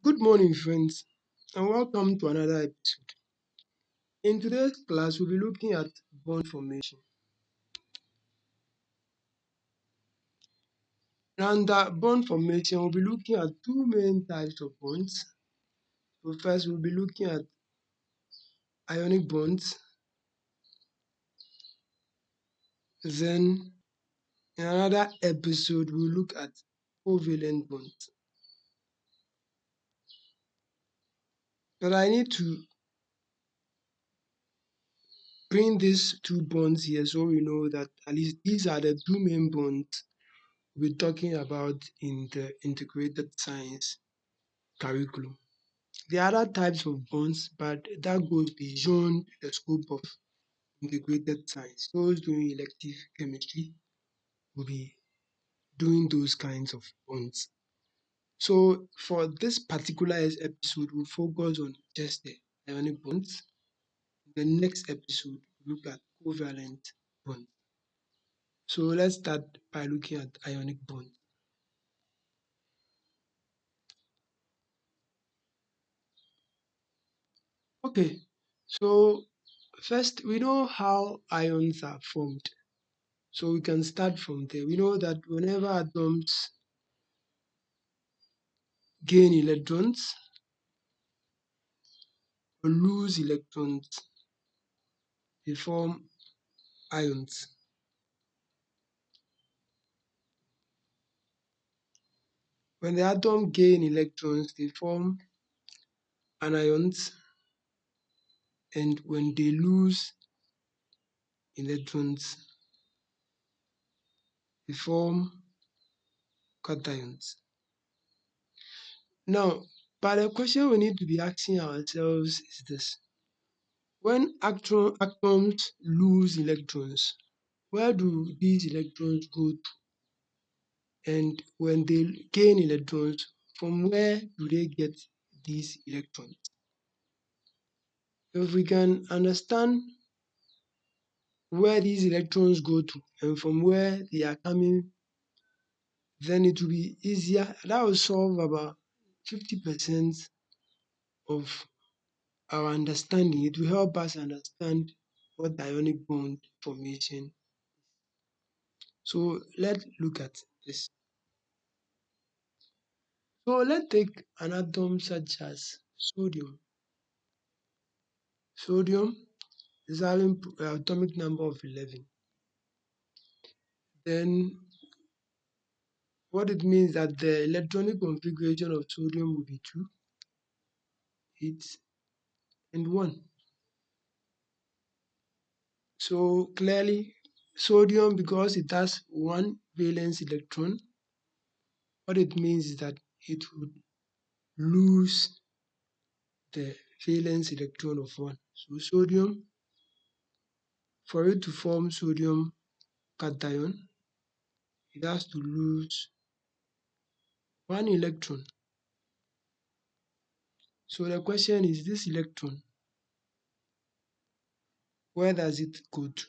Good morning, friends, and welcome to another episode. In today's class, we'll be looking at bond formation. Under bond formation, we'll be looking at two main types of bonds. So, first, we'll be looking at ionic bonds. Then, in another episode, we'll look at covalent bonds. But I need to bring these two bonds here so we know that at least these are the two main bonds we're talking about in the integrated science curriculum. There are other types of bonds, but that goes beyond the scope of integrated science. Those doing elective chemistry will be doing those kinds of bonds. So for this particular episode, we'll focus on just the ionic bonds. The next episode, we'll look at covalent bonds. So let's start by looking at ionic bonds. Okay, so first we know how ions are formed. So we can start from there. We know that whenever atoms gain electrons or lose electrons, they form ions. When the atom gain electrons, they form anions, and when they lose electrons, they form cations. Now, but the question we need to be asking ourselves is this. When atoms lose electrons, where do these electrons go to? And when they gain electrons, from where do they get these electrons? If we can understand where these electrons go to and from where they are coming, then it will be easier. That will solve about 50% of our understanding. It will help us understand what ionic bond formation. So let's look at this. So let's take an atom such as sodium. Sodium is having atomic number of 11. Then what it means that the electronic configuration of sodium will be 2, 8, and 1. So clearly, sodium, because it has one valence electron, what it means is that it would lose the valence electron of 1. So sodium, for it to form sodium cation, it has to lose 1 electron. So the question is, this electron, where does it go to?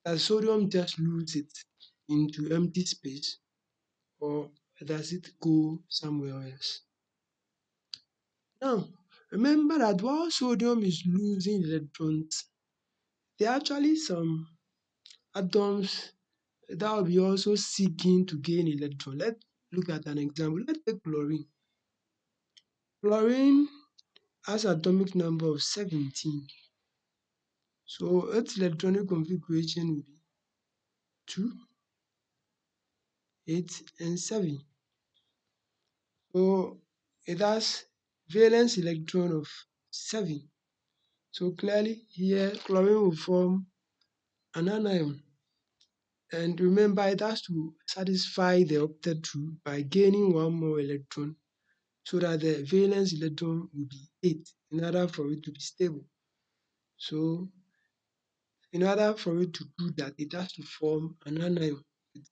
Does sodium just lose it into empty space, or does it go somewhere else? Now, remember that while sodium is losing electrons, there are actually some atoms that will be also seeking to gain electrons. Let's look at an example. Let's take chlorine. Chlorine has atomic number of 17. So its electronic configuration will be 2, 8, and 7. So it has valence electron of 7. So clearly here chlorine will form an anion. And remember, it has to satisfy the octet rule by gaining one more electron so that the valence electron will be 8 in order for it to be stable. So in order for it to do that, it has to form an anion with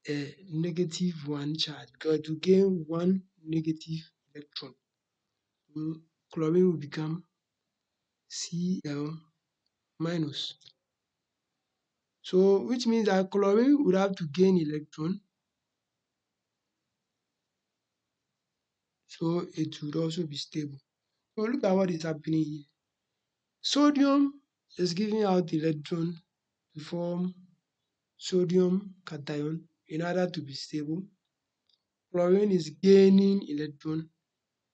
a -1 charge, because to gain one negative electron, so chlorine will become Cl minus. So which means that chlorine would have to gain electron so it would also be stable. So look at what is happening here. Sodium is giving out electron to form sodium cation in order to be stable. Chlorine is gaining electron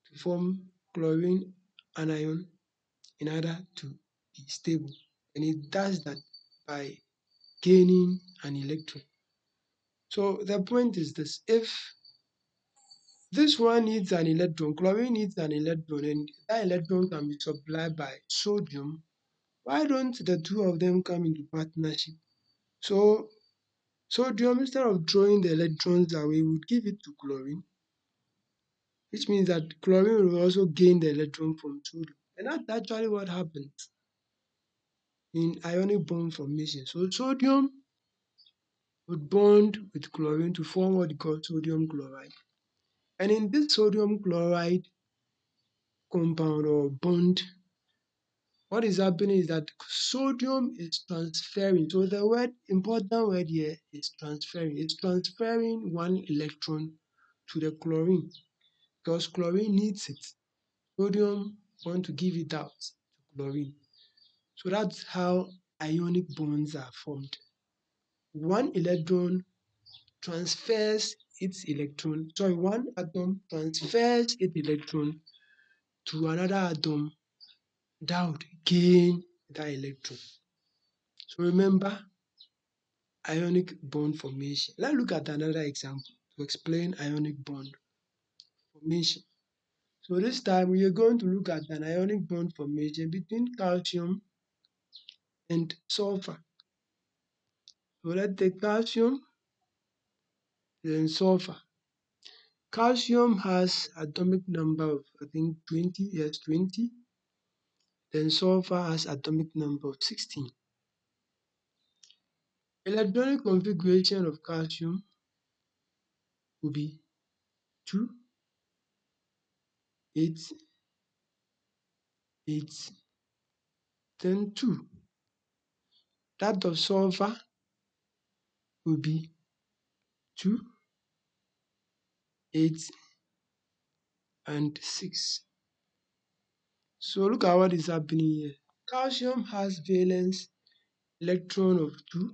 to form chlorine anion in order to be stable. And it does that by gaining an electron. So the point is this: if this one needs an electron, chlorine needs an electron, and that electron can be supplied by sodium, why don't the two of them come into partnership? So sodium, instead of throwing the electrons away, would give it to chlorine, which means that chlorine will also gain the electron from sodium. And that's actually what happens in ionic bond formation. So sodium would bond with chlorine to form what we call sodium chloride. And in this sodium chloride compound or bond, what is happening is that sodium is transferring. So the important word here is transferring. It's transferring one electron to the chlorine because chlorine needs it. Sodium want to give it out to chlorine. So that's how ionic bonds are formed. One electron transfers its electron, sorry, one atom transfers its electron to another atom that would gain that electron. So remember ionic bond formation. Let's look at another example to explain ionic bond formation. So this time we are going to look at an ionic bond formation between calcium and sulfur. So let's take calcium and sulfur. Calcium has atomic number of I think 20, yes 20. Then sulfur has atomic number of 16. Electronic configuration of calcium will be 2, 8, 8, then 2. That of sulfur will be 2, 8, and 6. So look at what is happening here. Calcium has valence electron of 2,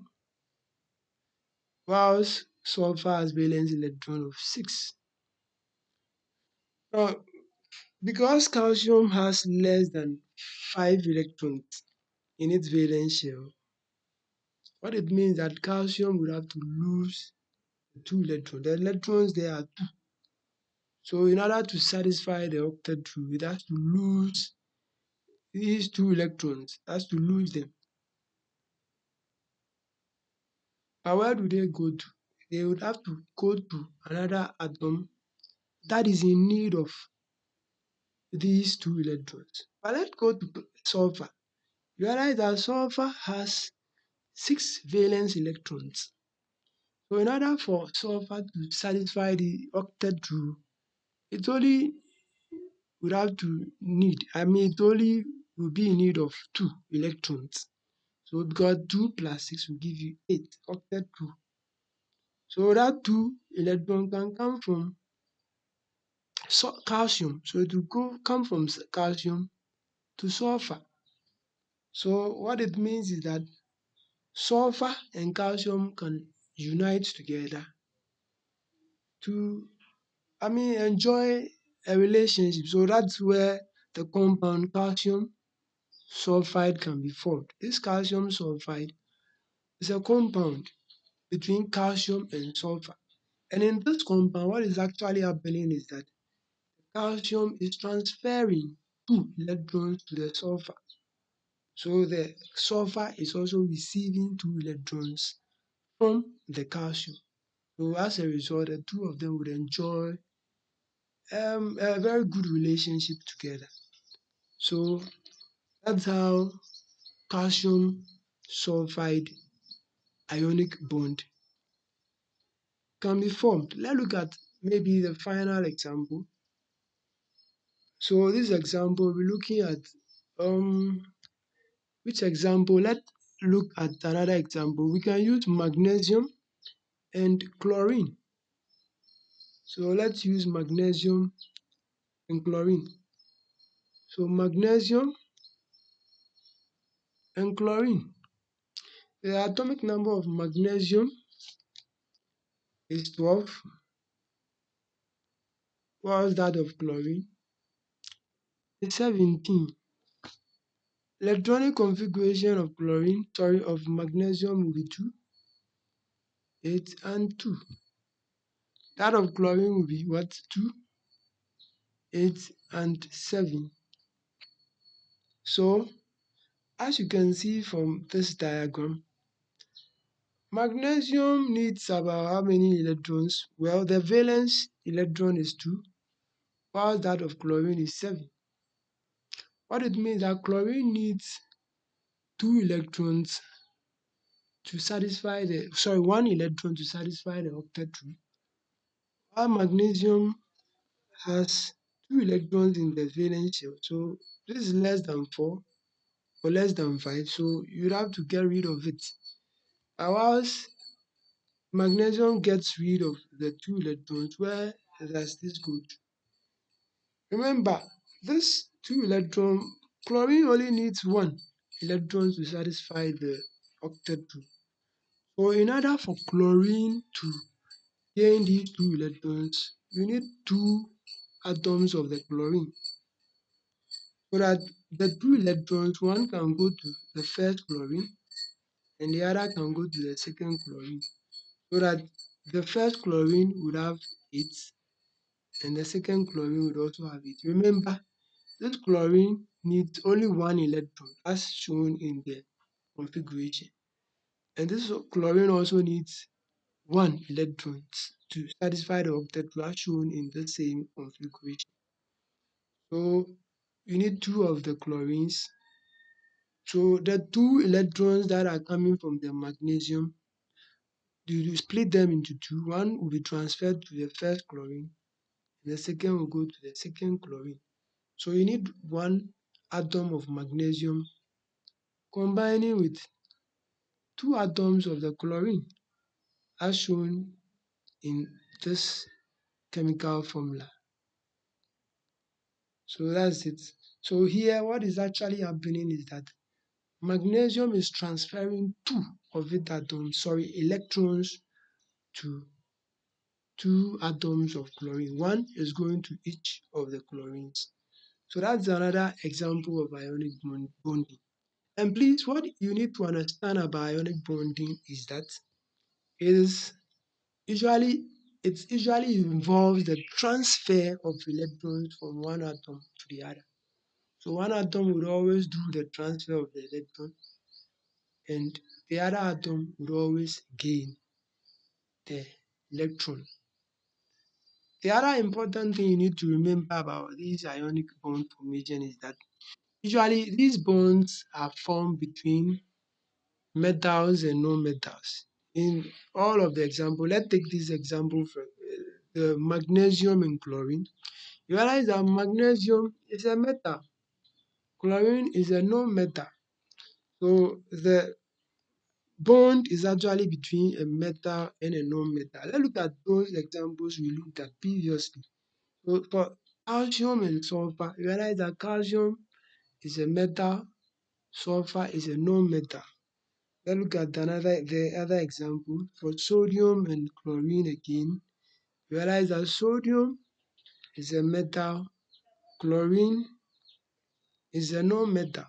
whilst sulfur has valence electron of 6. Now, because calcium has less than 5 electrons in its valence shell, what it means that calcium will have to lose 2 electrons. The electrons there are 2. So in order to satisfy the octet rule, it has to lose these 2 electrons, it has to lose them. But where do they go to? They would have to go to another atom that is in need of these 2 electrons. But let's go to sulfur. You realize that sulfur has 6 valence electrons. So in order for sulfur to satisfy the octet rule, it only would have to need, it only will be in need of 2 electrons. So because 2 plus 6 will give you 8, octet rule. So that 2 electron can come from calcium. So it will come from calcium to sulfur. So what it means is that sulfur and calcium can unite together to enjoy a relationship. So that's where the compound calcium sulfide can be formed. This calcium sulfide is a compound between calcium and sulfur. And in this compound, what is actually happening is that calcium is transferring 2 electrons to the sulfur. So the sulfur is also receiving 2 electrons from the calcium. So as a result, the two of them would enjoy a very good relationship together. So that's how calcium sulfide ionic bond can be formed. Let's look at maybe the final example. So this example, we're looking at which example? Let's look at another example. We can use magnesium and chlorine. So let's use magnesium and chlorine. So magnesium and chlorine. The atomic number of magnesium is 12, whilst that of chlorine is 17. Electronic configuration of of magnesium will be 2, 8, and 2. That of chlorine will be what? 2, 8, and 7. So, as you can see from this diagram, magnesium needs about how many electrons? Well, the valence electron is 2, while that of chlorine is 7. What it means that chlorine needs 2 electrons to satisfy the, sorry, 1 electron to satisfy the octet rule, while magnesium has 2 electrons in the valence shell. So this is less than 4 or less than 5, so you'd have to get rid of it. Whilst magnesium gets rid of the 2 electrons, where does this go to? Remember, this 2 electron, chlorine only needs 1 electron to satisfy the octet rule. So in order for chlorine to gain these 2 electrons, you need 2 atoms of the chlorine. So that the 2 electrons, one can go to the first chlorine and the other can go to the second chlorine. So that the first chlorine would have 8 and the second chlorine would also have 8. Remember, this chlorine needs only 1 electron as shown in the configuration. And this chlorine also needs 1 electron to satisfy the octet rule as shown in the same configuration. So you need 2 of the chlorines. So the 2 electrons that are coming from the magnesium, you split them into 2. One will be transferred to the first chlorine, and the second will go to the second chlorine. So you need 1 atom of magnesium combining with 2 atoms of the chlorine, as shown in this chemical formula. So that's it. So here, what is actually happening is that magnesium is transferring 2 of its atoms, electrons, to 2 atoms of chlorine. 1 is going to each of the chlorines. So that's another example of ionic bonding. And please, what you need to understand about ionic bonding is that it is usually it usually involves the transfer of electrons from one atom to the other. So one atom would always do the transfer of the electron, and the other atom would always gain the electron. The other important thing you need to remember about this ionic bond formation is that usually these bonds are formed between metals and non-metals. In all of the example, let's take this example for the magnesium and chlorine. You realize that magnesium is a metal, chlorine is a non-metal. So the bond is actually between a metal and a non-metal. Let's look at those examples we looked at previously. So for calcium and sulfur, you realize that calcium is a metal, sulfur is a non-metal. Let's look at the other example. For sodium and chlorine again, you realize that sodium is a metal, chlorine is a non-metal.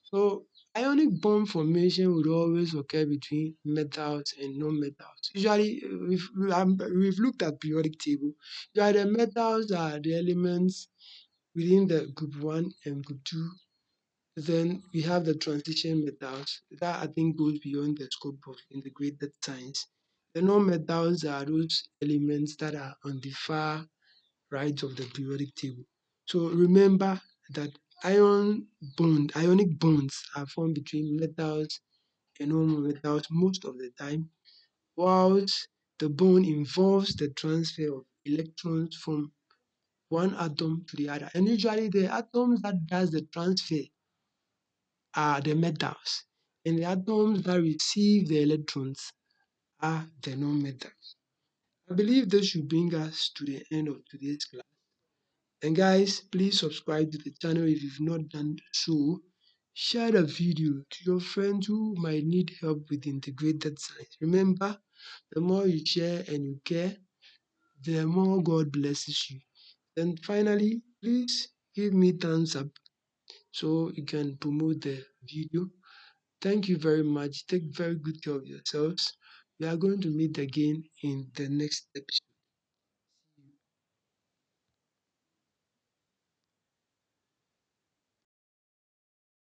So ionic bond formation would always occur between metals and non-metals. Usually, we've looked at periodic table. The metals are the elements within the group 1 and group 2. Then we have the transition metals. That I think goes beyond the scope of integrated science. The non-metals are those elements that are on the far right of the periodic table. So remember that ionic bonds are formed between metals and non-metals most of the time, whilst the bond involves the transfer of electrons from one atom to the other. And usually the atoms that does the transfer are the metals, and the atoms that receive the electrons are the non-metals. I believe this should bring us to the end of today's class. And guys, please subscribe to the channel if you've not done so. Share the video to your friends who might need help with integrated science. Remember, the more you share and you care, the more God blesses you. And finally, please give me thumbs up so you can promote the video. Thank you very much. Take very good care of yourselves. We are going to meet again in the next episode.